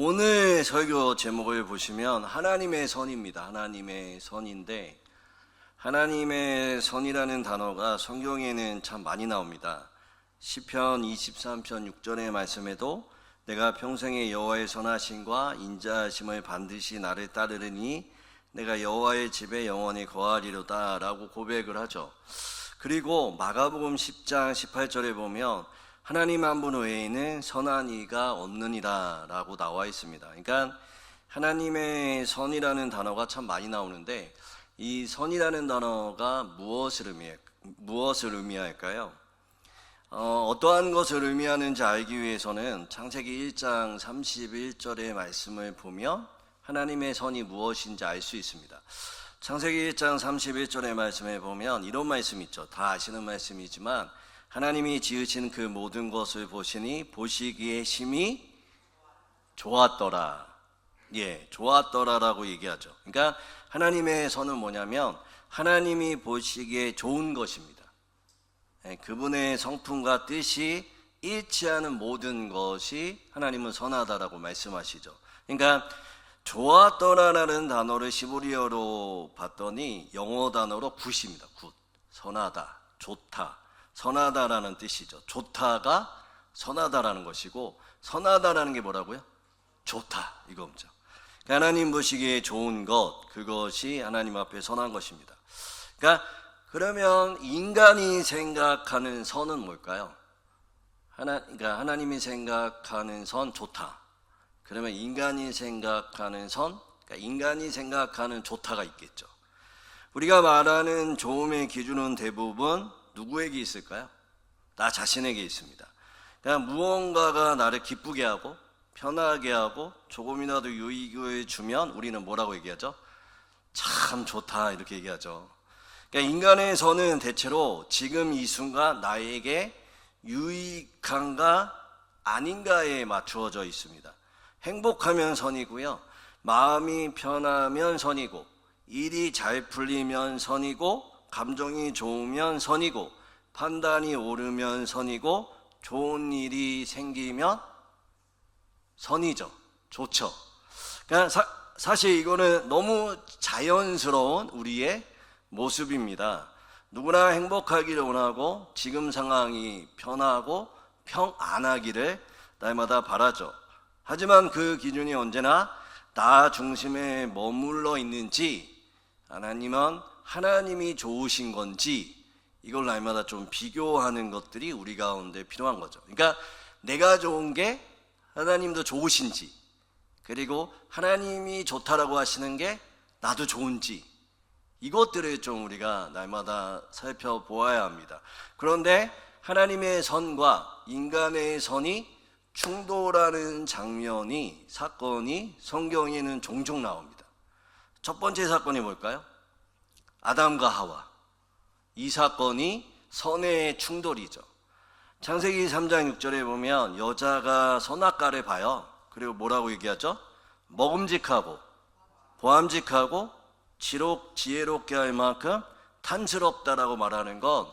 오늘 설교 제목을 보시면 하나님의 선입니다. 하나님의 선인데, 하나님의 선이라는 단어가 성경에는 참 많이 나옵니다. 시편 23편 6절의 말씀에도 내가 평생에 여호와의 선하심과 인자하심을 반드시 나를 따르리니 내가 여호와의 집에 영원히 거하리로다 라고 고백을 하죠. 그리고 마가복음 10장 18절에 보면 하나님 한 분 외에는 선한 이가 없느니라 라고 나와 있습니다. 그러니까 하나님의 선이라는 단어가 참 많이 나오는데, 이 선이라는 단어가 무엇을 의미할까요? 어떠한 것을 의미하는지 알기 위해서는 창세기 1장 31절의 말씀을 보면 하나님의 선이 무엇인지 알 수 있습니다. 창세기 1장 31절의 말씀에 보면 이런 말씀이 있죠. 다 아시는 말씀이지만 하나님이 지으신 그 모든 것을 보시니 보시기에 심히 좋았더라. 좋았더라라고 얘기하죠. 그러니까 하나님의 선은 뭐냐면 하나님이 보시기에 좋은 것입니다. 그분의 성품과 뜻이 일치하는 모든 것이 하나님은 선하다라고 말씀하시죠. 그러니까 좋았더라라는 단어를 시브리어로 봤더니 영어 단어로 굿입니다. 굿, 선하다, 좋다, 선하다라는 뜻이죠. 좋다가 선하다라는 것이고, 선하다라는 게 뭐라고요? 좋다, 이겁니다. 하나님 보시기에 좋은 것, 그것이 하나님 앞에 선한 것입니다. 그러니까 그러면 인간이 생각하는 선은 뭘까요? 그러니까 하나님이 생각하는 선 좋다. 그러면 인간이 생각하는 선, 그러니까 인간이 생각하는 좋다가 있겠죠. 우리가 말하는 좋음의 기준은 대부분 누구에게 있을까요? 나 자신에게 있습니다. 그러니까 무언가가 나를 기쁘게 하고 편하게 하고 조금이라도 유익을 주면 우리는 뭐라고 얘기하죠? 참 좋다, 이렇게 얘기하죠. 그러니까 인간의 선은 대체로 지금 이 순간 나에게 유익한가 아닌가에 맞추어져 있습니다. 행복하면 선이고요, 마음이 편하면 선이고, 일이 잘 풀리면 선이고, 감정이 좋으면 선이고, 판단이 옳으면 선이고, 좋은 일이 생기면 선이죠. 좋죠. 그러니까 사실 이거는 너무 자연스러운 우리의 모습입니다. 누구나 행복하기를 원하고 지금 상황이 편하고 평안하기를 날마다 바라죠. 하지만 그 기준이 언제나 나 중심에 머물러 있는지, 하나님은 하나님이 좋으신 건지, 이걸 날마다 좀 비교하는 것들이 우리 가운데 필요한 거죠. 그러니까 내가 좋은 게 하나님도 좋으신지, 그리고 하나님이 좋다라고 하시는 게 나도 좋은지, 이것들을 좀 우리가 날마다 살펴보아야 합니다. 그런데 하나님의 선과 인간의 선이 충돌하는 사건이 성경에는 종종 나옵니다. 첫 번째 사건이 뭘까요? 아담과 하와. 이 사건이 선의 충돌이죠. 창세기 3장 6절에 보면 여자가 선악과를 봐요. 그리고 뭐라고 얘기하죠? 먹음직하고 보암직하고 지혜롭게 할 만큼 탐스럽다라고 말하는 건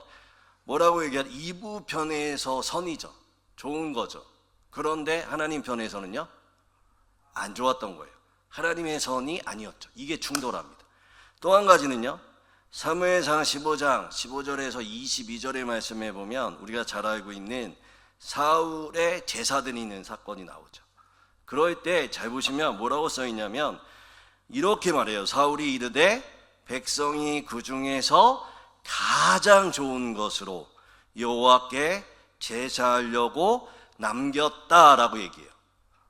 뭐라고 얘기하죠? 이부 편에서 선이죠. 좋은 거죠. 그런데 하나님 편에서는요, 안 좋았던 거예요. 하나님의 선이 아니었죠. 이게 충돌합니다. 또 한 가지는요, 사무엘상 15장 15절에서 22절의 말씀에 보면 우리가 잘 알고 있는 사울의 제사 드리는 사건이 나오죠. 그럴 때 잘 보시면 뭐라고 써 있냐면 이렇게 말해요. 사울이 이르되 백성이 그 중에서 가장 좋은 것으로 여호와께 제사하려고 남겼다라고 얘기해요.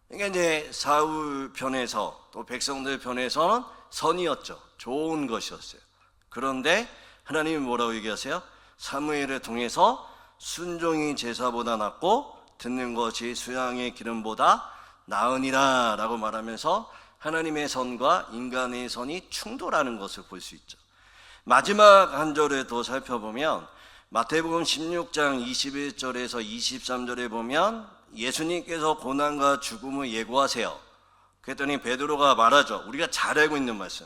그러니까 이제 사울 편에서 또 백성들 편에서는 선이었죠. 좋은 것이었어요. 그런데 하나님이 뭐라고 얘기하세요? 사무엘을 통해서 순종이 제사보다 낫고 듣는 것이 수양의 기름보다 나으니라 라고 말하면서 하나님의 선과 인간의 선이 충돌하는 것을 볼 수 있죠. 마지막 한 절을 더 살펴보면 마태복음 16장 21절에서 23절에 보면 예수님께서 고난과 죽음을 예고하세요. 그랬더니 베드로가 말하죠. 우리가 잘 알고 있는 말씀,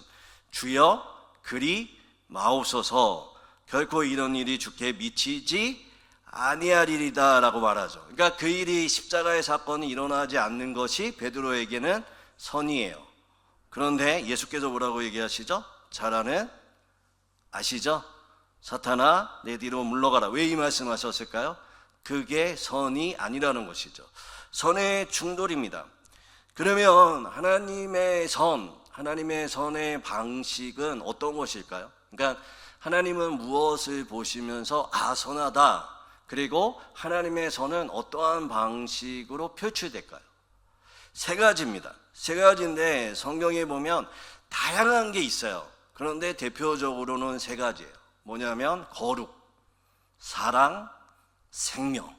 주여 그리 마옵소서, 결코 이런 일이 주께 미치지 아니하리이다 라고 말하죠. 그러니까 그 일이 십자가의 사건이 일어나지 않는 것이 베드로에게는 선이에요. 그런데 예수께서 뭐라고 얘기하시죠? 잘 아시죠? 사탄아 내 뒤로 물러가라. 왜 이 말씀하셨을까요? 그게 선이 아니라는 것이죠. 선의 충돌입니다. 그러면 하나님의 선의 방식은 어떤 것일까요? 그러니까 하나님은 무엇을 보시면서 선하다, 그리고 하나님의 선은 어떠한 방식으로 표출될까요? 세 가지입니다. 세 가지인데 성경에 보면 다양한 게 있어요. 그런데 대표적으로는 세 가지예요. 뭐냐면 거룩, 사랑, 생명.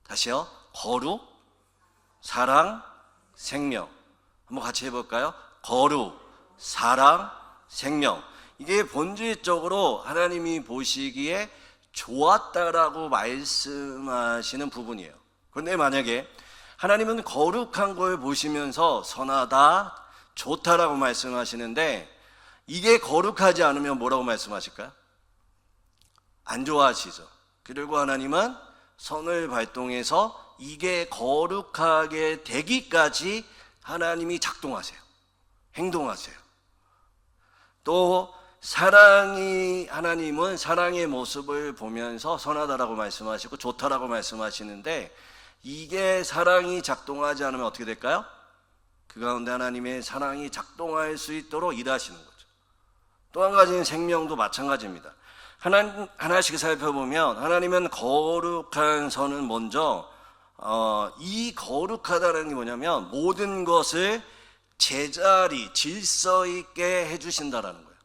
다시요. 거룩, 사랑, 생명. 한번 같이 해볼까요? 거룩, 사랑, 생명. 이게 본질적으로 하나님이 보시기에 좋았다라고 말씀하시는 부분이에요. 그런데 만약에 하나님은 거룩한 걸 보시면서 선하다, 좋다라고 말씀하시는데 이게 거룩하지 않으면 뭐라고 말씀하실까요? 안 좋아하시죠. 그리고 하나님은 선을 발동해서 이게 거룩하게 되기까지 하나님이 작동하세요. 행동하세요. 또 하나님은 사랑의 모습을 보면서 선하다라고 말씀하시고 좋다라고 말씀하시는데 이게 사랑이 작동하지 않으면 어떻게 될까요? 그 가운데 하나님의 사랑이 작동할 수 있도록 일하시는 거죠. 또 한 가지는 생명도 마찬가지입니다. 하나씩 살펴보면 하나님은 거룩한 선은 먼저 이 거룩하다는 게 뭐냐면 모든 것을 제자리, 질서 있게 해주신다라는 거예요.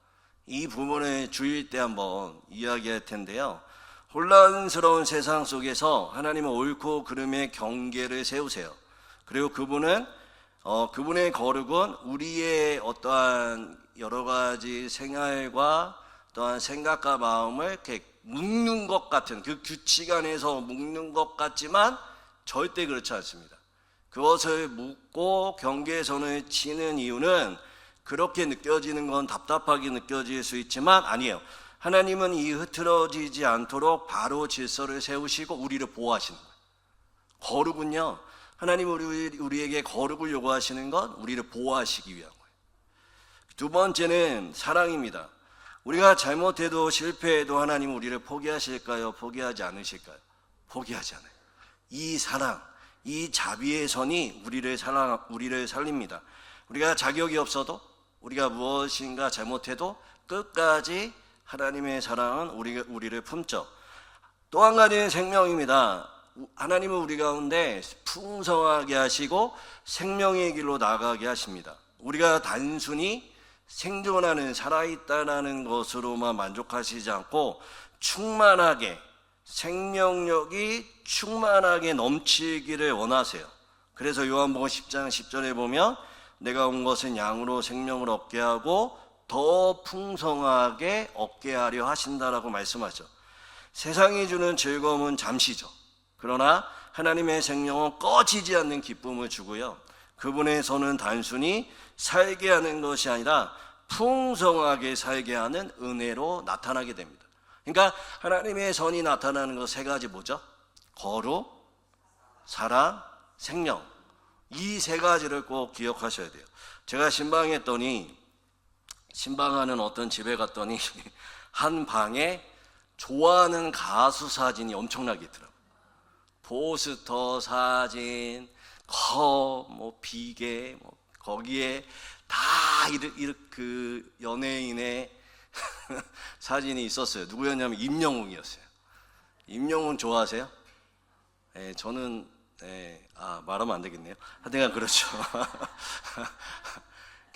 이 부분을 주일 때 한번 이야기할 텐데요. 혼란스러운 세상 속에서 하나님은 옳고 그름의 경계를 세우세요. 그리고 그분의 거룩은 우리의 어떠한 여러 가지 생활과 또한 생각과 마음을 이렇게 묶는 것 같은, 그 규칙 안에서 묶는 것 같지만 절대 그렇지 않습니다. 그것을 묶고 경계선을 치는 이유는 그렇게 느껴지는 건 답답하게 느껴질 수 있지만 아니에요. 하나님은 이 흐트러지지 않도록 바로 질서를 세우시고 우리를 보호하시는 거예요. 거룩은요, 하나님은 우리에게 거룩을 요구하시는 건 우리를 보호하시기 위한 거예요. 두 번째는 사랑입니다. 우리가 잘못해도 실패해도 하나님은 우리를 포기하실까요? 포기하지 않으실까요? 포기하지 않아요. 이 사랑, 이 자비의 선이 우리를 살립니다. 우리가 자격이 없어도, 우리가 무엇인가 잘못해도 끝까지 하나님의 사랑은 우리를 품죠. 또 한 가지는 생명입니다. 하나님은 우리 가운데 풍성하게 하시고 생명의 길로 나가게 하십니다. 우리가 단순히 생존하는, 살아있다라는 것으로만 만족하시지 않고 충만하게, 생명력이 충만하게 넘치기를 원하세요. 그래서 요한복음 10장 10절에 보면 내가 온 것은 양으로 생명을 얻게 하고 더 풍성하게 얻게 하려 하신다라고 말씀하죠. 세상이 주는 즐거움은 잠시죠. 그러나 하나님의 생명은 꺼지지 않는 기쁨을 주고요. 그분의 선은 단순히 살게 하는 것이 아니라 풍성하게 살게 하는 은혜로 나타나게 됩니다. 그러니까 하나님의 선이 나타나는 것 세 가지 뭐죠? 거룩, 사랑, 생명. 이 세 가지를 꼭 기억하셔야 돼요. 제가 신방하는 어떤 집에 갔더니 한 방에 좋아하는 가수 사진이 엄청나게 있더라고요. 포스터 사진, 비계, 거기에 다 그 연예인의 사진이 있었어요. 누구였냐면 임영웅이었어요. 임영웅 좋아하세요? 네, 저는 말하면 안 되겠네요. 하여튼 그렇죠.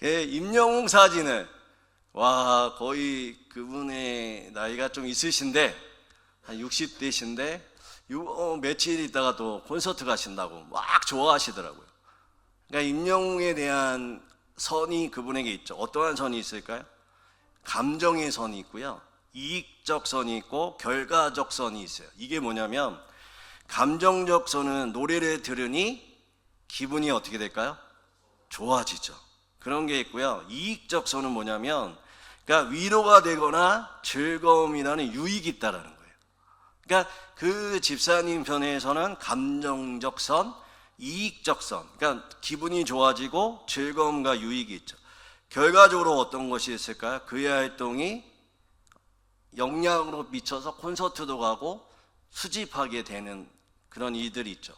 임영웅 사진을 거의 그분의 나이가 좀 있으신데 한 60대신데 며칠 있다가 또 콘서트 가신다고 막 좋아하시더라고요. 그러니까 임영웅에 대한 선이 그분에게 있죠. 어떠한 선이 있을까요? 감정의 선이 있고요, 이익적 선이 있고 결과적 선이 있어요. 이게 뭐냐면 감정적 선은 노래를 들으니 기분이 어떻게 될까요? 좋아지죠. 그런 게 있고요. 이익적 선은 뭐냐면 그러니까 위로가 되거나 즐거움이라는 유익이 있다라는 거예요. 그러니까 그 집사님 편에서는 감정적 선, 이익적 선, 그러니까 기분이 좋아지고 즐거움과 유익이 있죠. 결과적으로 어떤 것이 있을까요? 그의 활동이 영향으로 미쳐서 콘서트도 가고 수집하게 되는 그런 일들이 있죠.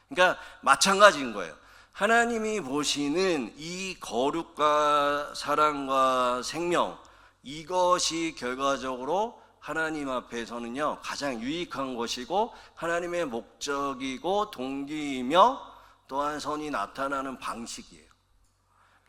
그러니까 마찬가지인 거예요. 하나님이 보시는 이 거룩과 사랑과 생명, 이것이 결과적으로 하나님 앞에서는요 가장 유익한 것이고 하나님의 목적이고 동기이며 또한 선이 나타나는 방식이에요.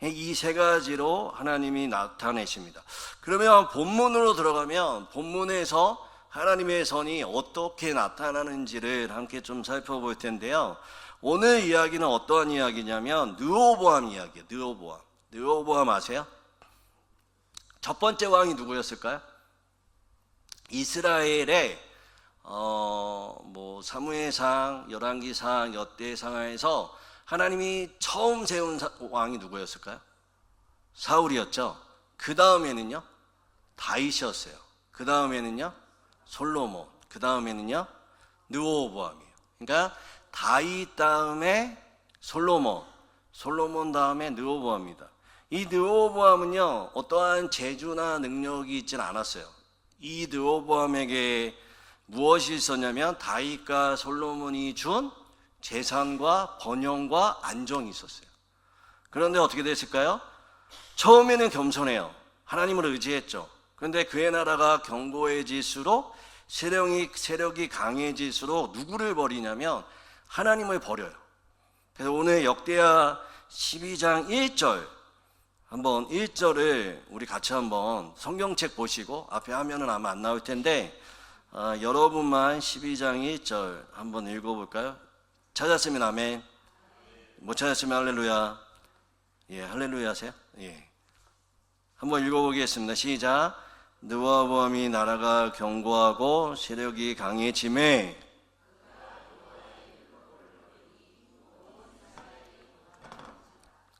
이 세 가지로 하나님이 나타내십니다. 그러면 본문으로 들어가면 본문에서 하나님의 선이 어떻게 나타나는지를 함께 좀 살펴볼 텐데요. 오늘 이야기는 어떠한 이야기냐면 르호보암 이야기예요. 르호보암 아세요? 첫 번째 왕이 누구였을까요? 이스라엘의 사무엘상, 열왕기상, 역대상하에서 하나님이 처음 세운 왕이 누구였을까요? 사울이었죠. 그 다음에는요 다윗이었어요. 그 다음에는요 솔로몬, 그 다음에는요 르호보암이에요. 그러니까 다윗 다음에 솔로몬 다음에 르호보암입니다. 이 르호보암은요 어떠한 재주나 능력이 있지는 않았어요. 이 르호보암에게 무엇이 있었냐면 다윗과 솔로몬이 준 재산과 번영과 안정이 있었어요. 그런데 어떻게 됐을까요? 처음에는 겸손해요. 하나님을 의지했죠. 그런데 그의 나라가 견고해질수록 세력이 강해질수록 누구를 버리냐면 하나님을 버려요. 그래서 오늘 역대하 12장 1절 한번 1절을 우리 같이 한번 성경책 보시고 앞에 화면은 아마 안 나올 텐데 여러분만 12장 1절 한번 읽어볼까요? 찾았으면 아멘. 못 찾았으면 할렐루야. 예, 할렐루야 하세요. 예. 한번 읽어보겠습니다. 시작. 르호보암이 나라가 견고하고 세력이 강해짐에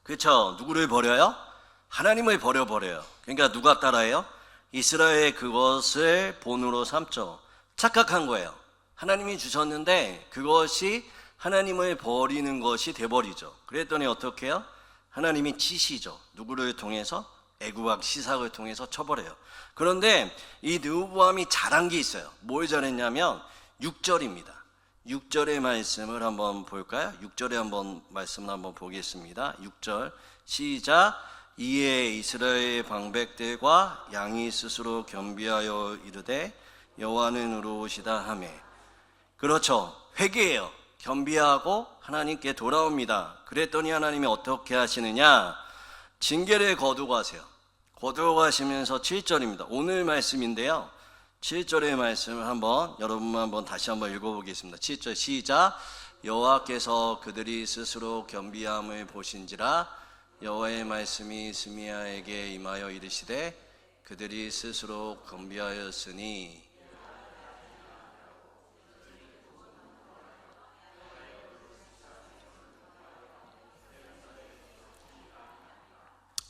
그렇죠. 누구를 버려요? 하나님을 버려요. 그러니까 누가 따라해요? 이스라엘 그것을 본으로 삼죠. 착각한 거예요. 하나님이 주셨는데 그것이 하나님을 버리는 것이 돼버리죠. 그랬더니 어떻게 해요? 하나님이 치시죠. 누구를 통해서? 애굽왕 시삭을 통해서 쳐버려요. 그런데 이 르호보암이 잘한 게 있어요. 뭘 잘했냐면 6절입니다. 6절의 말씀을 한번 볼까요? 6절의 말씀을 한번 보겠습니다. 6절 시작. 이에 이스라엘 방백들과 양이 스스로 겸비하여 이르되 여호와는 의로우시다 하매. 그렇죠. 회개해요. 겸비하고 하나님께 돌아옵니다. 그랬더니 하나님이 어떻게 하시느냐? 징계를 거두고 하세요. 거두고 가시면서 7절입니다. 오늘 말씀인데요. 7절의 말씀을 여러분만 한번 다시 한번 읽어보겠습니다. 7절 시작. 여호와께서 그들이 스스로 겸비함을 보신지라 여호와의 말씀이 스미야에게 임하여 이르시되 그들이 스스로 겸비하였으니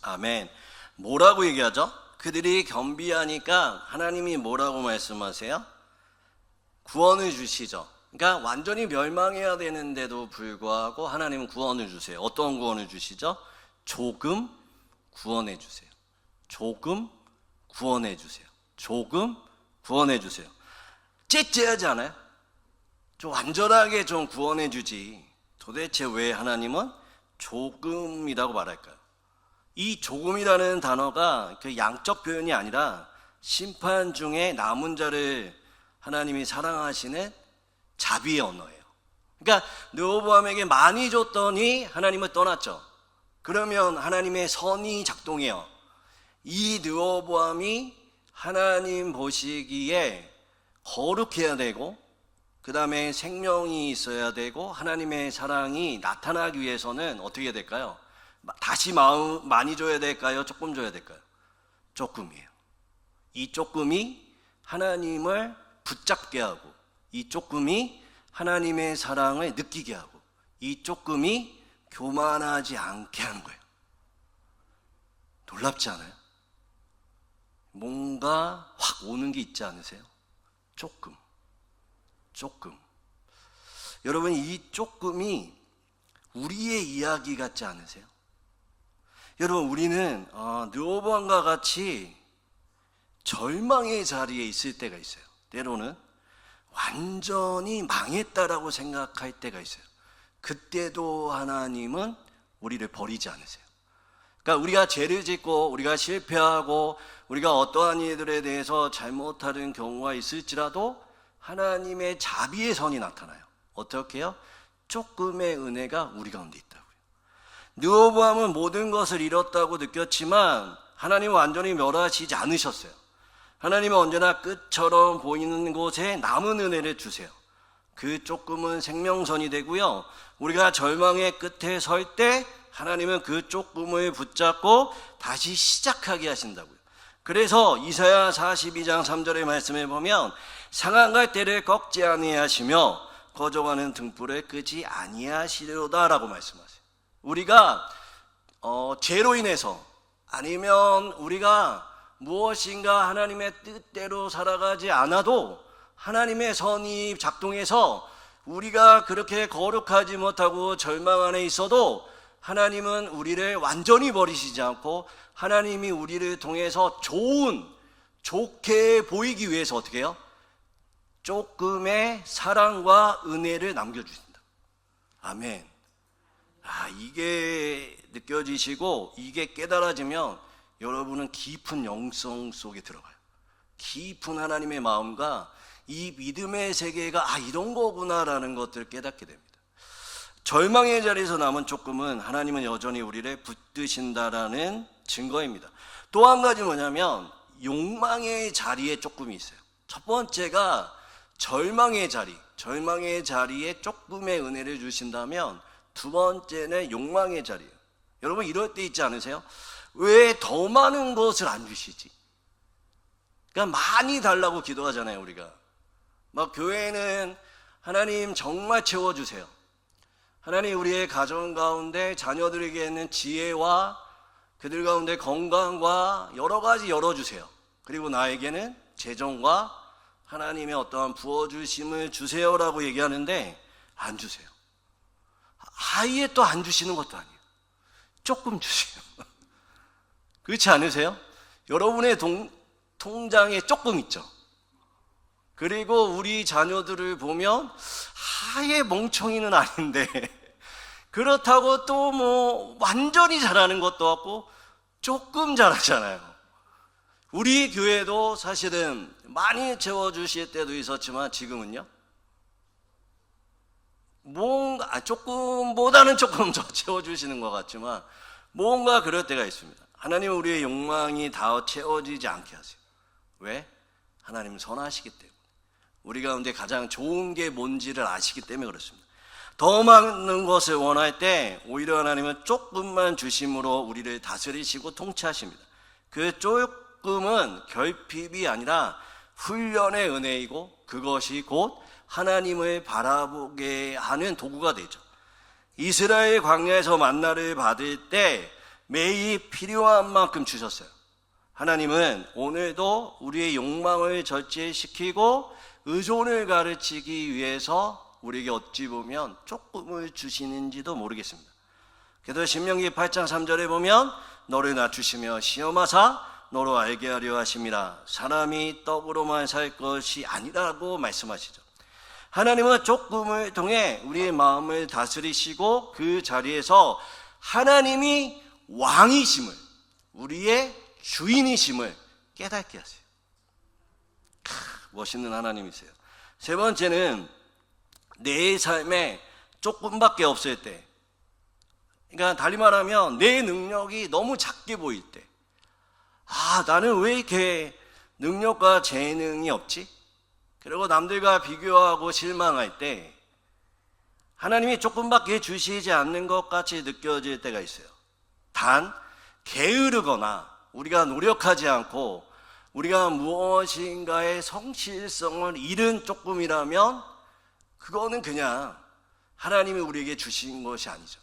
아멘. 뭐라고 얘기하죠? 그들이 겸비하니까 하나님이 뭐라고 말씀하세요? 구원을 주시죠. 그러니까 완전히 멸망해야 되는데도 불구하고 하나님은 구원을 주세요. 어떤 구원을 주시죠? 조금 구원해 주세요. 조금 구원해 주세요. 조금 구원해 주세요. 째째하지 않아요? 좀 완전하게 좀 구원해 주지. 도대체 왜 하나님은 조금이라고 말할까요? 이 조금이라는 단어가 그 양적 표현이 아니라 심판 중에 남은 자를 하나님이 사랑하시는 자비의 언어예요. 그러니까 르호보암에게 많이 줬더니 하나님을 떠났죠. 그러면 하나님의 선이 작동해요. 이 르호보암이 하나님 보시기에 거룩해야 되고 그 다음에 생명이 있어야 되고 하나님의 사랑이 나타나기 위해서는 어떻게 해야 될까요? 다시 마음 많이 줘야 될까요? 조금 줘야 될까요? 조금이에요. 이 조금이 하나님을 붙잡게 하고 이 조금이 하나님의 사랑을 느끼게 하고 이 조금이 교만하지 않게 하는 거예요. 놀랍지 않아요? 뭔가 확 오는 게 있지 않으세요? 조금. 조금. 여러분, 이 조금이 우리의 이야기 같지 않으세요? 여러분, 우리는 르호보암과 같이 절망의 자리에 있을 때가 있어요. 때로는 완전히 망했다라고 생각할 때가 있어요. 그때도 하나님은 우리를 버리지 않으세요. 그러니까 우리가 죄를 짓고 우리가 실패하고 우리가 어떠한 일들에 대해서 잘못하는 경우가 있을지라도 하나님의 자비의 선이 나타나요. 어떻게 해요? 조금의 은혜가 우리 가운데 있다고요. 르호보암은 모든 것을 잃었다고 느꼈지만 하나님은 완전히 멸하시지 않으셨어요. 하나님은 언제나 끝처럼 보이는 곳에 남은 은혜를 주세요. 그 조금은 생명선이 되고요, 우리가 절망의 끝에 설 때 하나님은 그 조금을 붙잡고 다시 시작하게 하신다고요. 그래서 이사야 42장 3절의 말씀에 보면 상한갈 때를 꺾지 아니하시며 거저가는 등불을 끄지 아니하시려다 라고 말씀하세요. 우리가 죄로 인해서 아니면 우리가 무엇인가 하나님의 뜻대로 살아가지 않아도 하나님의 선이 작동해서 우리가 그렇게 거룩하지 못하고 절망 안에 있어도 하나님은 우리를 완전히 버리시지 않고 하나님이 우리를 통해서 좋게 보이기 위해서 어떻게 해요? 조금의 사랑과 은혜를 남겨주신다. 아멘. 이게 느껴지시고 이게 깨달아지면 여러분은 깊은 영성 속에 들어가요. 깊은 하나님의 마음과 이 믿음의 세계가 이런 거구나라는 것들을 깨닫게 됩니다. 절망의 자리에서 남은 조금은 하나님은 여전히 우리를 붙드신다라는 증거입니다. 또 한 가지 뭐냐면 욕망의 자리에 조금이 있어요. 첫 번째가 절망의 자리에 조금의 은혜를 주신다면 두 번째는 욕망의 자리예요. 여러분, 이럴 때 있지 않으세요? 왜 더 많은 것을 안 주시지? 그러니까 많이 달라고 기도하잖아요. 우리가 막 교회는 하나님 정말 채워주세요. 하나님, 우리의 가정 가운데 자녀들에게는 지혜와 그들 가운데 건강과 여러 가지 열어주세요. 그리고 나에게는 재정과 하나님의 어떠한 부어주심을 주세요라고 얘기하는데 안 주세요. 아예 또 안 주시는 것도 아니에요. 조금 주세요. 그렇지 않으세요? 여러분의 통장에 조금 있죠. 그리고 우리 자녀들을 보면 아예 멍청이는 아닌데 그렇다고 또 완전히 잘하는 것도 없고 조금 잘하잖아요. 우리 교회도 사실은 많이 채워주실 때도 있었지만 지금은요, 뭔가 조금보다는 조금 더 채워주시는 것 같지만 뭔가 그럴 때가 있습니다. 하나님은 우리의 욕망이 다 채워지지 않게 하세요. 왜? 하나님은 선하시기 때문에, 우리 가운데 가장 좋은 게 뭔지를 아시기 때문에 그렇습니다. 더 많은 것을 원할 때 오히려 하나님은 조금만 주심으로 우리를 다스리시고 통치하십니다. 그 조금은 결핍이 아니라 훈련의 은혜이고 그것이 곧 하나님을 바라보게 하는 도구가 되죠. 이스라엘 광야에서 만나를 받을 때 매일 필요한 만큼 주셨어요. 하나님은 오늘도 우리의 욕망을 절제시키고 의존을 가르치기 위해서 우리에게 어찌 보면 조금을 주시는지도 모르겠습니다. 그래서 신명기 8장 3절에 보면 너를 낮추시며 시험하사 너로 알게 하려 하심이라, 사람이 떡으로만 살 것이 아니라고 말씀하시죠. 하나님은 조금을 통해 우리의 마음을 다스리시고 그 자리에서 하나님이 왕이심을, 우리의 주인이심을 깨닫게 하세요. 멋있는 하나님이세요. 세 번째는 내 삶에 조금밖에 없을 때, 그러니까 달리 말하면 내 능력이 너무 작게 보일 때, 나는 왜 이렇게 능력과 재능이 없지? 그리고 남들과 비교하고 실망할 때 하나님이 조금밖에 주시지 않는 것 같이 느껴질 때가 있어요. 단 게으르거나 우리가 노력하지 않고 우리가 무엇인가의 성실성을 잃은 조금이라면 그거는 그냥 하나님이 우리에게 주신 것이 아니죠.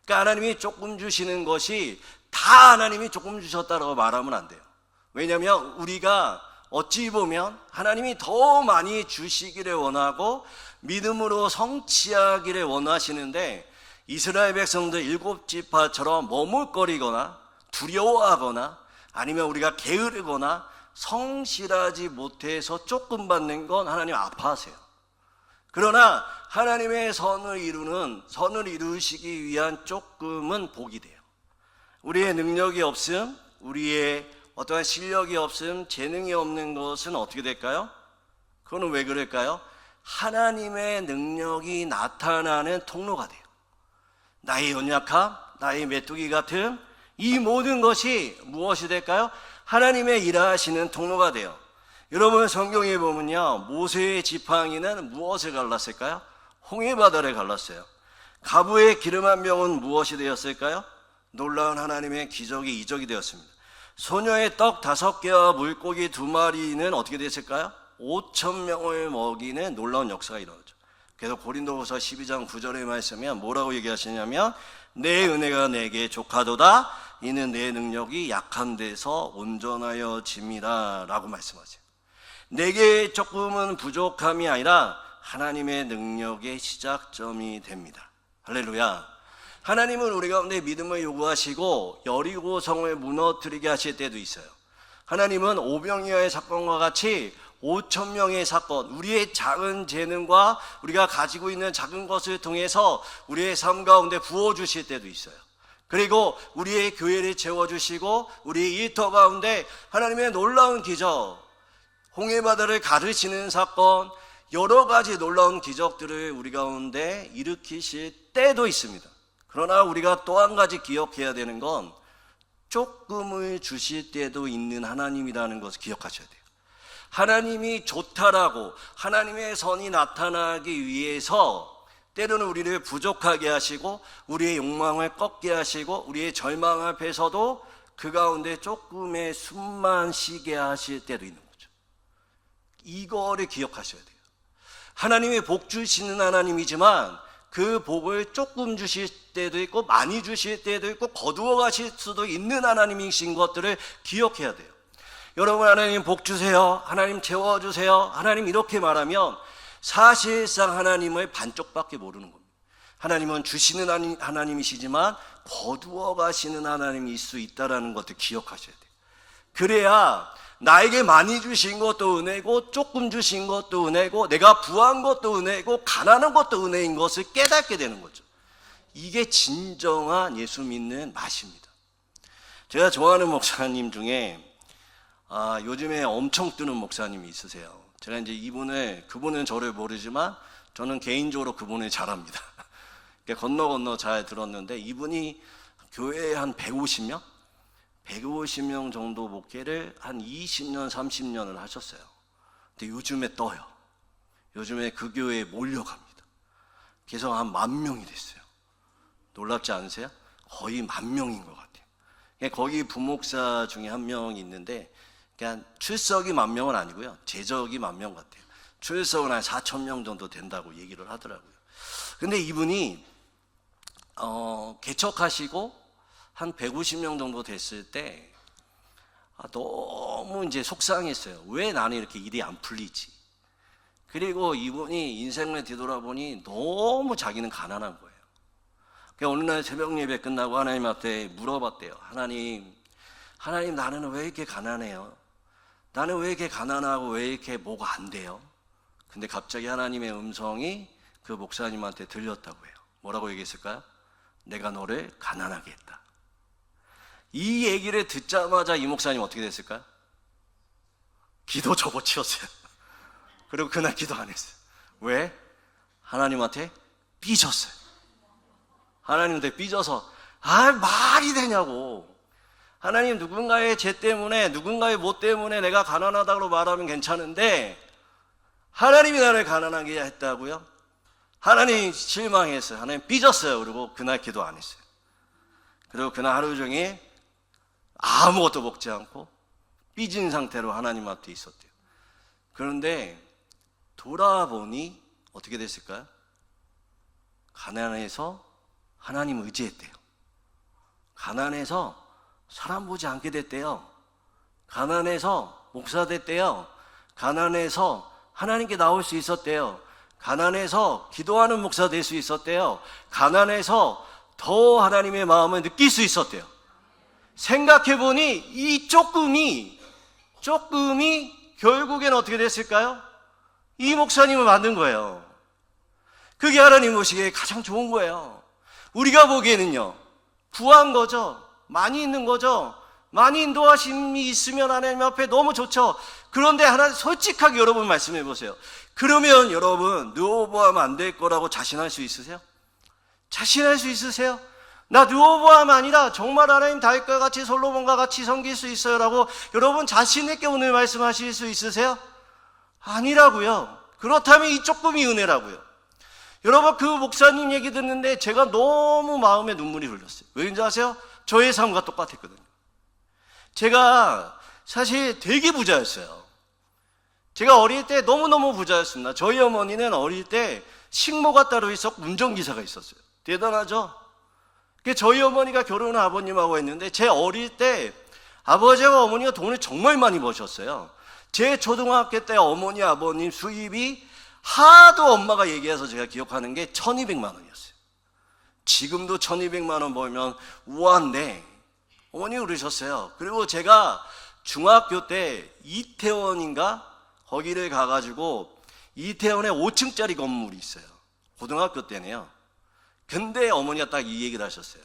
그러니까 하나님이 조금 주시는 것이 다 하나님이 조금 주셨다고 말하면 안 돼요. 왜냐하면 우리가 어찌 보면 하나님이 더 많이 주시기를 원하고 믿음으로 성취하기를 원하시는데, 이스라엘 백성들 7지파처럼 머뭇거리거나 두려워하거나 아니면 우리가 게으르거나 성실하지 못해서 조금 받는 건 하나님 아파하세요. 그러나 하나님의 선을 이루시기 위한 조금은 복이 돼요. 우리의 능력이 없음, 우리의 어떠한 실력이 없음, 재능이 없는 것은 어떻게 될까요? 그거는 왜 그럴까요? 하나님의 능력이 나타나는 통로가 돼요. 나의 연약함, 나의 메뚜기 같음, 이 모든 것이 무엇이 될까요? 하나님의 일하시는 통로가 돼요. 여러분, 성경에 보면요, 모세의 지팡이는 무엇을 갈랐을까요? 홍해바다를 갈랐어요. 가부의 기름 한 병은 무엇이 되었을까요? 놀라운 하나님의 기적이 이적이 되었습니다. 소녀의 떡 5개와 물고기 2마리는 어떻게 됐을까요? 5,000명을 먹이는 놀라운 역사가 일어나죠. 그래서 고린도후서 12장 9절의 말씀에 뭐라고 얘기하시냐면, 내 은혜가 내게 족하도다, 이는 내 능력이 약한 데서 온전하여 짐이라 라고 말씀하세요. 내게 조금은 부족함이 아니라 하나님의 능력의 시작점이 됩니다. 할렐루야. 하나님은 우리 가운데 믿음을 요구하시고 여리고성을 무너뜨리게 하실 때도 있어요. 하나님은 오병이어의 사건과 같이 5,000명의 사건, 우리의 작은 재능과 우리가 가지고 있는 작은 것을 통해서 우리의 삶 가운데 부어주실 때도 있어요. 그리고 우리의 교회를 채워주시고 우리의 일터 가운데 하나님의 놀라운 기적, 홍해바다를 가르치는 사건, 여러 가지 놀라운 기적들을 우리 가운데 일으키실 때도 있습니다. 그러나 우리가 또 한 가지 기억해야 되는 건, 조금을 주실 때도 있는 하나님이라는 것을 기억하셔야 돼요. 하나님이 좋다라고 하나님의 선이 나타나기 위해서 때로는 우리를 부족하게 하시고 우리의 욕망을 꺾게 하시고 우리의 절망 앞에서도 그 가운데 조금의 숨만 쉬게 하실 때도 있는 거죠. 이거를 기억하셔야 돼요. 하나님이 복 주시는 하나님이지만 그 복을 조금 주실 때도 있고 많이 주실 때도 있고 거두어 가실 수도 있는 하나님이신 것들을 기억해야 돼요. 여러분, 하나님 복 주세요, 하나님 채워주세요, 하나님 이렇게 말하면 사실상 하나님을 반쪽밖에 모르는 겁니다. 하나님은 주시는 하나님이시지만 거두어 가시는 하나님일 수 있다는 것을 기억하셔야 돼요. 그래야 나에게 많이 주신 것도 은혜고 조금 주신 것도 은혜고 내가 부한 것도 은혜고 가난한 것도 은혜인 것을 깨닫게 되는 거죠. 이게 진정한 예수 믿는 맛입니다. 제가 좋아하는 목사님 중에 요즘에 엄청 뜨는 목사님이 있으세요. 제가 이제 그분은 저를 모르지만 저는 개인적으로 그분을 잘 압니다. 건너 잘 들었는데, 이분이 교회에 한 150명 정도 목회를 한 20년, 30년을 하셨어요. 근데 요즘에 떠요. 요즘에 그 교회에 몰려갑니다. 그래서 한 10,000명이 됐어요. 놀랍지 않으세요? 거의 10,000명인 것 같아요. 거기 부목사 중에 한 명이 있는데, 그냥 출석이 10,000명은 아니고요, 재적이 10,000명 같아요. 출석은 한 4,000명 정도 된다고 얘기를 하더라고요. 근데 이분이 개척하시고 한 150명 정도 됐을 때 너무 이제 속상했어요. 왜 나는 이렇게 일이 안 풀리지? 그리고 이분이 인생을 뒤돌아보니 너무 자기는 가난한 거예요. 어느 날 새벽 예배 끝나고 하나님 앞에 물어봤대요. 하나님 나는 왜 이렇게 가난해요? 나는 왜 이렇게 가난하고 왜 이렇게 뭐가 안 돼요? 근데 갑자기 하나님의 음성이 그 목사님한테 들렸다고 해요. 뭐라고 얘기했을까요? 내가 너를 가난하게 했다. 이 얘기를 듣자마자 이 목사님 어떻게 됐을까요? 기도 접어치웠어요. 그리고 그날 기도 안 했어요. 왜? 하나님한테 삐졌어요. 하나님한테 삐져서 말이 되냐고. 하나님, 누군가의 죄 때문에, 누군가의 못 때문에 내가 가난하다고 말하면 괜찮은데 하나님이 나를 가난하게 했다고요? 하나님 실망했어요. 하나님 삐졌어요. 그리고 그날 기도 안 했어요. 그리고 그날 하루 종일 아무것도 먹지 않고 삐진 상태로 하나님 앞에 있었대요. 그런데 돌아보니 어떻게 됐을까요? 가난해서 하나님 의지했대요. 가난해서 사람 보지 않게 됐대요. 가난해서 목사 됐대요. 가난해서 하나님께 나올 수 있었대요. 가난해서 기도하는 목사 될 수 있었대요. 가난해서 더 하나님의 마음을 느낄 수 있었대요. 생각해보니 이 조금이 결국엔 어떻게 됐을까요? 이 목사님을 만든 거예요. 그게 하나님 보시기에 가장 좋은 거예요. 우리가 보기에는요, 부한 거죠. 많이 있는 거죠. 많이 인도하심이 있으면 하나님 앞에 너무 좋죠. 그런데 하나 솔직하게 여러분 말씀해 보세요. 그러면 여러분 누워보아하면 안 될 거라고 자신할 수 있으세요? 자신할 수 있으세요? 나 누워보아하면 아니라 정말 하나님 다윗과 같이 솔로몬과 같이 섬길 수 있어요 라고 여러분 자신 있게 오늘 말씀하실 수 있으세요? 아니라고요. 그렇다면 이 조금이 은혜라고요. 여러분 그 목사님 얘기 듣는데 제가 너무 마음에 눈물이 흘렀어요. 왜인지 아세요? 저의 삶과 똑같았거든요. 제가 사실 되게 부자였어요. 제가 어릴 때 너무너무 부자였습니다. 저희 어머니는 어릴 때 식모가 따로 있었고 운전기사가 있었어요. 대단하죠? 저희 어머니가 결혼을 아버님하고 했는데 제 어릴 때 아버지와 어머니가 돈을 정말 많이 버셨어요. 제 초등학교 때 어머니 아버님 수입이 하도 엄마가 얘기해서 제가 기억하는 게 1200만 원이었어요. 지금도 1200만 원 벌면 우아한데 어머니가 그러셨어요. 그리고 제가 중학교 때 이태원인가 거기를 가가지고 이태원에 5층짜리 건물이 있어요. 고등학교 때네요. 근데 어머니가 딱 이 얘기를 하셨어요.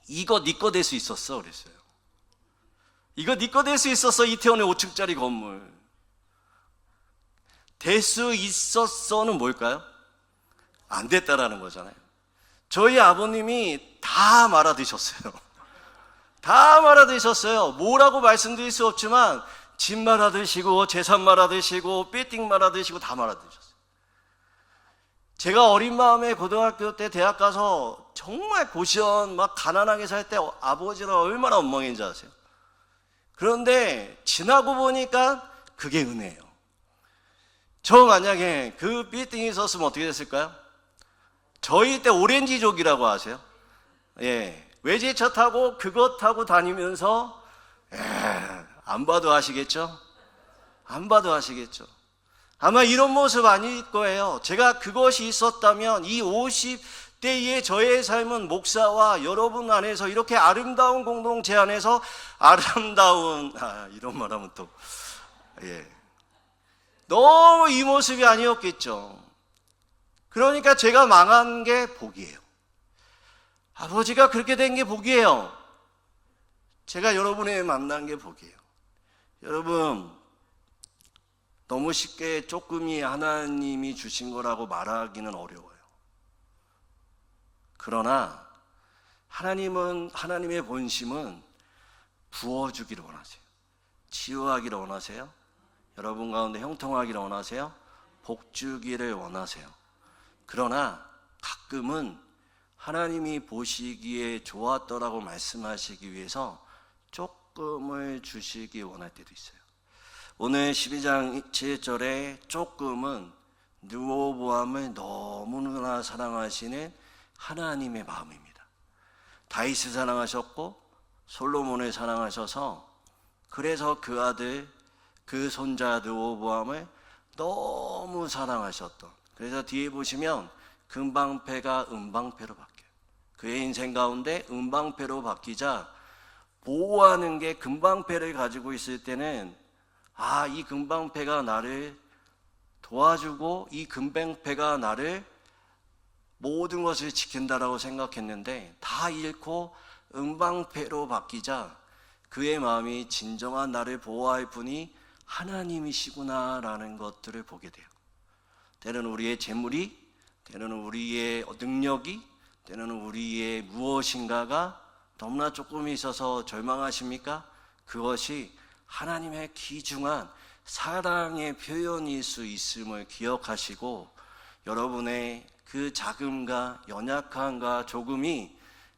이거 네 거 될 수 있었어 그랬어요. 이거 네 거 될 수 있었어. 이태원에 5층짜리 건물 될 수 있었어는 뭘까요? 안 됐다라는 거잖아요. 저희 아버님이 다 말아드셨어요. 다 말아드셨어요. 뭐라고 말씀드릴 수 없지만 집 말아드시고 재산 말아드시고 빌딩 말아드시고 다 말아드셨어요. 제가 어린 마음에 고등학교 때 대학 가서 정말 고시원 막 가난하게 살 때 아버지랑 얼마나 엉망인지 아세요? 그런데 지나고 보니까 그게 은혜예요. 저 만약에 그 빌딩에 있었으면 어떻게 됐을까요? 저희 때 오렌지족이라고 아세요? 예, 외제차 타고 그거 타고 다니면서 안 봐도 아시겠죠? 안 봐도 아시겠죠? 아마 이런 모습 아닐 거예요. 제가 그것이 있었다면 이 50대의 저의 삶은 목사와 여러분 안에서 이렇게 아름다운 공동체 안에서 아름다운 이런 말하면 또 너무 이 모습이 아니었겠죠. 그러니까 제가 망한 게 복이에요. 아버지가 그렇게 된 게 복이에요. 제가 여러분을 만난 게 복이에요. 여러분 너무 쉽게 조금이 하나님이 주신 거라고 말하기는 어려워요. 그러나 하나님의 본심은 부어주기를 원하세요. 치유하기를 원하세요. 여러분 가운데 형통하기를 원하세요. 복주기를 원하세요. 그러나 가끔은 하나님이 보시기에 좋았더라고 말씀하시기 위해서 조금을 주시기 원할 때도 있어요. 오늘 12장 7절에 조금은 르호보암을 너무나 사랑하시는 하나님의 마음입니다. 다윗을 사랑하셨고 솔로몬을 사랑하셔서 그래서 그 아들 그 손자 르호보암을 너무 사랑하셨던, 그래서 뒤에 보시면 금방패가 음방패로 바뀌어요. 그의 인생 가운데 음방패로 바뀌자 보호하는 게 금방패를 가지고 있을 때는 이 금방패가 나를 도와주고 이 금방패가 나를 모든 것을 지킨다라고 생각했는데 다 잃고 음방패로 바뀌자 그의 마음이 진정한 나를 보호할 분이 하나님이시구나라는 것들을 보게 돼요. 때로는 우리의 재물이, 때로는 우리의 능력이, 때로는 우리의 무엇인가가 너무나 조금 있어서 절망하십니까? 그것이 하나님의 귀중한 사랑의 표현일 수 있음을 기억하시고 여러분의 그 작음과 연약함과 조금이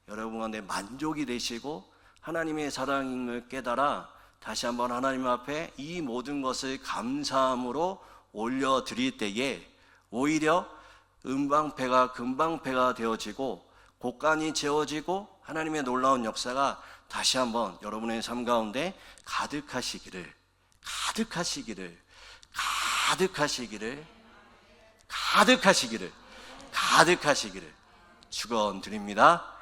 여러분 안에 만족이 되시고 하나님의 사랑임을 깨달아 다시 한번 하나님 앞에 이 모든 것을 감사함으로 올려드릴 때에 오히려 음방패가 금방패가 되어지고 곳간이 채워지고 하나님의 놀라운 역사가 다시 한번 여러분의 삶 가운데 가득하시기를 가득하시기를, 가득하시기를, 가득하시기를, 가득하시기를 축원드립니다.